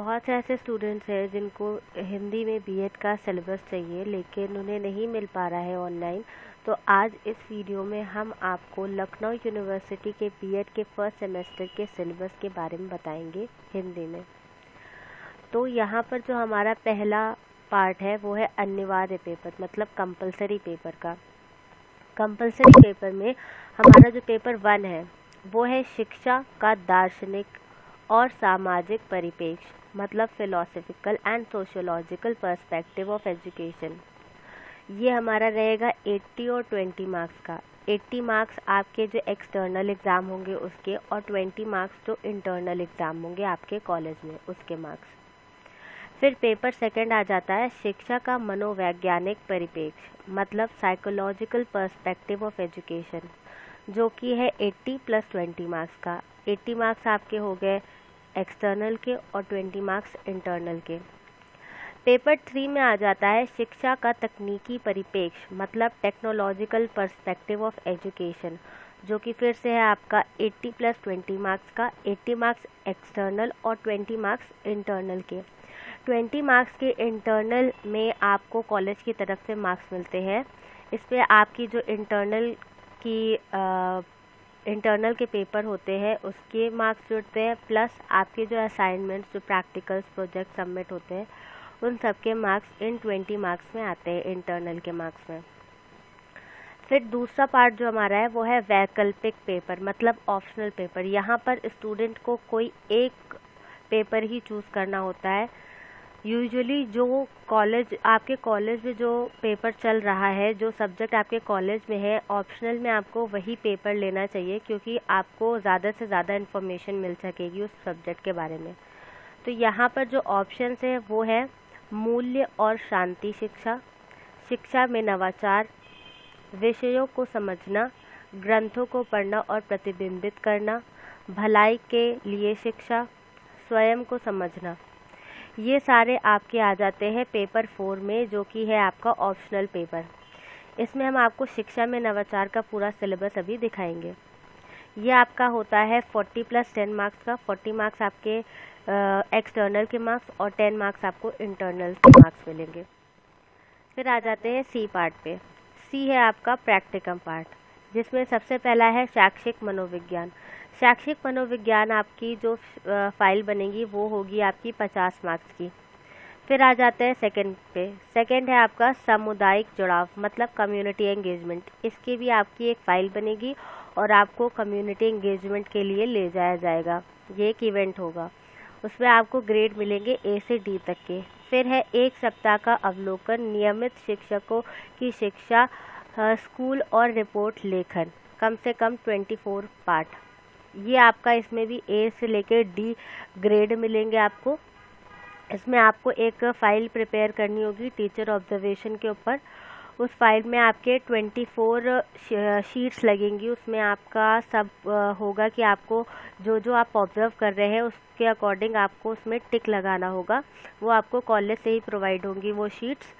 बहुत से ऐसे स्टूडेंट्स हैं जिनको हिंदी में बीएड का सिलेबस चाहिए लेकिन उन्हें नहीं मिल पा रहा है ऑनलाइन। तो आज इस वीडियो में हम आपको लखनऊ यूनिवर्सिटी के बीएड के फर्स्ट सेमेस्टर के सिलेबस के बारे में बताएंगे हिंदी में। तो यहाँ पर जो हमारा पहला पार्ट है वो है अनिवार्य पेपर, मतलब कंपलसरी पेपर का। कंपलसरी पेपर में हमारा जो पेपर 1 है वो है शिक्षा का दार्शनिक और सामाजिक परिप्रेक्ष्य, मतलब philosophical and sociological perspective of education. ये हमारा रहेगा 80 और 20 मार्क्स का। 80 मार्क्स आपके जो एक्सटर्नल एग्ज़ाम होंगे उसके, और 20 मार्क्स जो इंटरनल एग्ज़ाम होंगे आपके कॉलेज में उसके मार्क्स। फिर पेपर सेकंड आ जाता है शिक्षा का मनोवैज्ञानिक परिप्रेक्ष्य, मतलब साइकोलॉजिकल पर्सपेक्टिव ऑफ एजुकेशन, जो कि है 80 + 20 मार्क्स का। 80 मार्क्स आपके हो गए एक्सटर्नल के और 20 मार्क्स इंटरनल के। पेपर 3 में आ जाता है शिक्षा का तकनीकी परिप्रेक्ष्य, मतलब टेक्नोलॉजिकल पर्सपेक्टिव ऑफ एजुकेशन, जो कि फिर से है आपका 80 + 20 मार्क्स का। 80 मार्क्स एक्सटर्नल और 20 मार्क्स इंटरनल के। 20 मार्क्स के इंटरनल में आपको कॉलेज की तरफ से मार्क्स मिलते हैं। इस पर आपकी जो इंटरनल के पेपर होते हैं उसके मार्क्स जुड़ते हैं, प्लस आपके जो असाइनमेंट्स, जो प्रैक्टिकल्स, प्रोजेक्ट सबमिट होते हैं उन सब के मार्क्स इन 20 मार्क्स में आते हैं, इंटरनल के मार्क्स में। फिर दूसरा पार्ट जो हमारा है वो है वैकल्पिक पेपर, मतलब ऑप्शनल पेपर। यहाँ पर स्टूडेंट को कोई एक पेपर ही चूज़ करना होता है। यूजुअली जो आपके कॉलेज में जो पेपर चल रहा है, जो सब्जेक्ट आपके कॉलेज में है, ऑप्शनल में आपको वही पेपर लेना चाहिए, क्योंकि आपको ज़्यादा से ज़्यादा इन्फॉर्मेशन मिल सकेगी उस सब्जेक्ट के बारे में। तो यहाँ पर जो ऑप्शंस है वो है मूल्य और शांति शिक्षा, शिक्षा में नवाचार, विषयों को समझना, ग्रंथों को पढ़ना और प्रतिबिंबित करना, भलाई के लिए शिक्षा, स्वयं को समझना। ये सारे आपके आ जाते हैं पेपर 4 में, जो कि है आपका ऑप्शनल पेपर। इसमें हम आपको शिक्षा में नवाचार का पूरा सिलेबस अभी दिखाएंगे। ये आपका होता है 40 + 10 मार्क्स का। 40 मार्क्स आपके एक्सटर्नल के मार्क्स और 10 मार्क्स आपको इंटरनल के मार्क्स मिलेंगे। फिर आ जाते हैं सी पार्ट पे। सी है आपका प्रैक्टिकम पार्ट, जिसमें सबसे पहला है शैक्षिक मनोविज्ञान। शैक्षिक मनोविज्ञान आपकी जो फाइल बनेगी वो होगी आपकी 50 मार्क्स की। फिर आ जाते हैं सेकंड पे। सेकंड है आपका सामुदायिक जुड़ाव, मतलब कम्युनिटी एंगेजमेंट। इसकी भी आपकी एक फ़ाइल बनेगी और आपको कम्युनिटी एंगेजमेंट के लिए ले जाया जाएगा। ये एक इवेंट होगा, उसमें आपको ग्रेड मिलेंगे A से D तक के। फिर है एक सप्ताह का अवलोकन, नियमित शिक्षकों की शिक्षा, स्कूल और रिपोर्ट लेखन, कम से कम 24 पार्ट। ये आपका इसमें भी A से लेकर D ग्रेड मिलेंगे आपको। इसमें आपको एक फ़ाइल प्रिपेयर करनी होगी टीचर ऑब्जर्वेशन के ऊपर। उस फाइल में आपके 24 शीट्स लगेंगी। उसमें आपका सब होगा कि आपको जो जो आप ऑब्ज़र्व कर रहे हैं उसके अकॉर्डिंग आपको उसमें टिक लगाना होगा। वो आपको कॉलेज से ही प्रोवाइड होंगी वो शीट्स।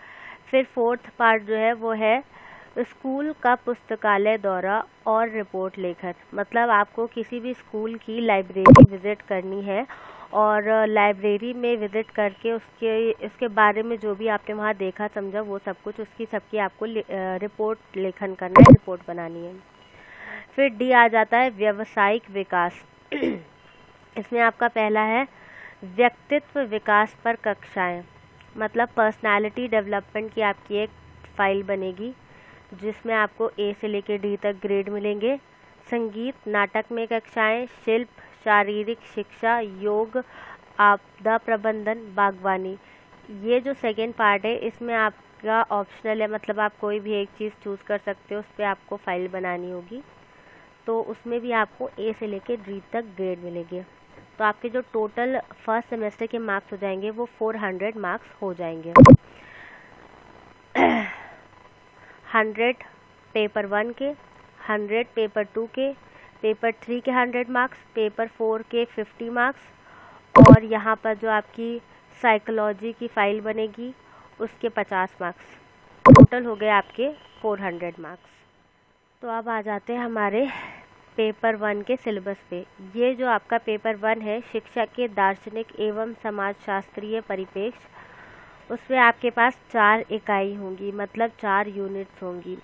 फिर 4th पार्ट जो है वो है स्कूल का पुस्तकालय दौरा और रिपोर्ट लेखन, मतलब आपको किसी भी स्कूल की लाइब्रेरी विज़िट करनी है और लाइब्रेरी में विज़िट करके उसके बारे में जो भी आपने वहाँ देखा समझा वो सब कुछ सबकी आपको रिपोर्ट लेखन करना है, रिपोर्ट बनानी है। फिर डी आ जाता है व्यावसायिक विकास। इसमें आपका पहला है व्यक्तित्व विकास पर कक्षाएं, मतलब पर्सनालिटी डेवलपमेंट की आपकी एक फ़ाइल बनेगी जिसमें आपको A से लेकर D तक ग्रेड मिलेंगे। संगीत नाटक में कक्षाएं, शिल्प, शारीरिक शिक्षा, योग, आपदा प्रबंधन, बागवानी। ये जो सेकेंड पार्ट है इसमें आपका ऑप्शनल है, मतलब आप कोई भी एक चीज़ चूज़ कर सकते हो। उस पर आपको फ़ाइल बनानी होगी, तो उसमें भी आपको A से लेकर D तक ग्रेड मिलेंगे। तो आपके जो टोटल फर्स्ट सेमेस्टर के मार्क्स हो जाएंगे वो 400 मार्क्स हो जाएंगे। 100 पेपर 1 के, 100 पेपर 2 के, पेपर 3 के 100 मार्क्स, पेपर 4 के 50 मार्क्स, और यहाँ पर जो आपकी साइकोलॉजी की फ़ाइल बनेगी उसके 50 मार्क्स। टोटल हो गए आपके 400 मार्क्स। तो अब आ जाते हैं हमारे पेपर 1 के सिलेबस पे। ये जो आपका पेपर 1 है, शिक्षा के दार्शनिक एवं समाजशास्त्रीय परिप्रेक्ष्य, उसमें आपके पास 4 इकाई होंगी, मतलब 4 यूनिट्स होंगी।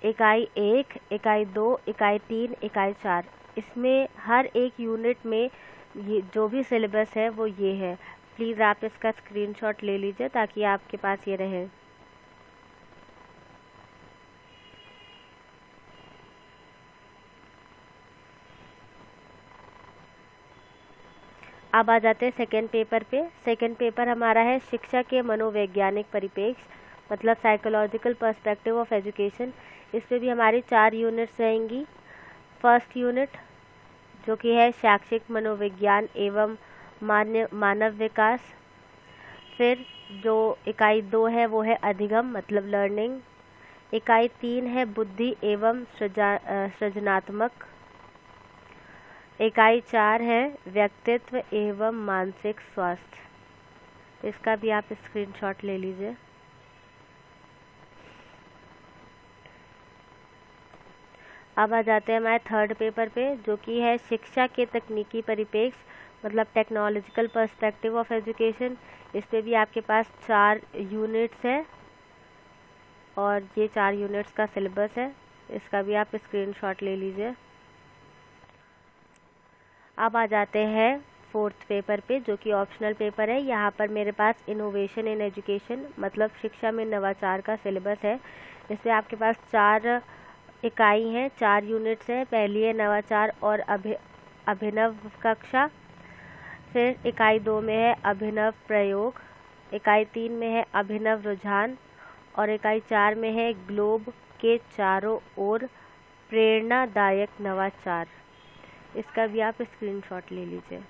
इकाई 1, इकाई 2, इकाई 3, इकाई 4। इसमें हर एक यूनिट में ये जो भी सिलेबस है वो ये है। प्लीज़ आप इसका स्क्रीनशॉट ले लीजिए ताकि आपके पास ये रहे। अब आ जाते हैं सेकेंड पेपर पे। सेकेंड पेपर हमारा है शिक्षा के मनोवैज्ञानिक परिप्रेक्ष्य, मतलब साइकोलॉजिकल पर्सपेक्टिव ऑफ एजुकेशन। इस पे भी हमारी 4 यूनिट्स रहेंगी। फर्स्ट यूनिट जो कि है शैक्षिक मनोविज्ञान एवं मानव विकास। फिर जो इकाई 2 है वो है अधिगम, मतलब लर्निंग। इकाई 3 है बुद्धि एवं सृजनात्मक। इकाई 4 है व्यक्तित्व एवं मानसिक स्वास्थ्य। इसका भी आप स्क्रीनशॉट ले लीजिए। अब आ जाते हैं हमारे थर्ड पेपर पे, जो कि है शिक्षा के तकनीकी परिप्रेक्ष्य, मतलब टेक्नोलॉजिकल पर्सपेक्टिव ऑफ एजुकेशन। इस पे भी आपके पास 4 यूनिट्स है और ये 4 यूनिट्स का सिलेबस है। इसका भी आप स्क्रीनशॉट ले लीजिए। अब आ जाते हैं फोर्थ पेपर पे, जो कि ऑप्शनल पेपर है। यहाँ पर मेरे पास इनोवेशन इन एजुकेशन, मतलब शिक्षा में नवाचार का सिलेबस है। इसमें आपके पास 4 इकाई हैं, 4 यूनिट्स हैं। पहली है नवाचार और अभिनव कक्षा। फिर इकाई 2 में है अभिनव प्रयोग। इकाई 3 में है अभिनव रुझान और इकाई 4 में है ग्लोब के चारों ओर प्रेरणादायक नवाचार। इसका भी आप स्क्रीनशॉट ले लीजिए।